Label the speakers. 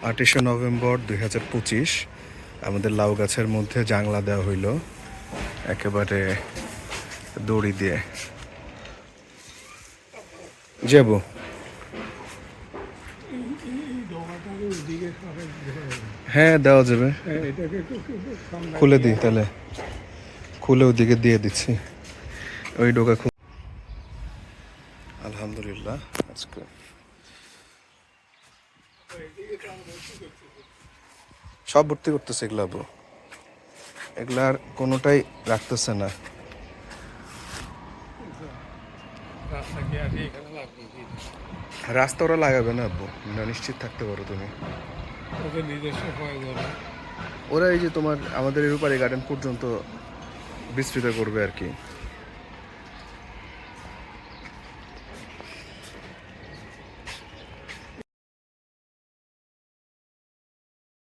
Speaker 1: 28শে November 2025 আমাদের লাউ গাছের মধ্যে জাংলা দেওয়া হইল একেবারে দড়ি দিয়ে। যাব হ্যাঁ দেওয়া যাবে, খুলে দিই তাহলে, খুলে ওদিকে দিয়ে দিচ্ছি ওই ডোকা আলহামদুলিল্লাহ। আজকে সব ভর্তি করতেছে এগুলা, এগুলার কোনোটাই রাখতেছে না। রাস্তা ওরা লাগাবে না আব্বু, না নিশ্চিত থাকতে পারো তুমি। ওরা এই যে তোমার আমাদের এর উপরে গার্ডেন পর্যন্ত বিস্তৃত করবে আর কি।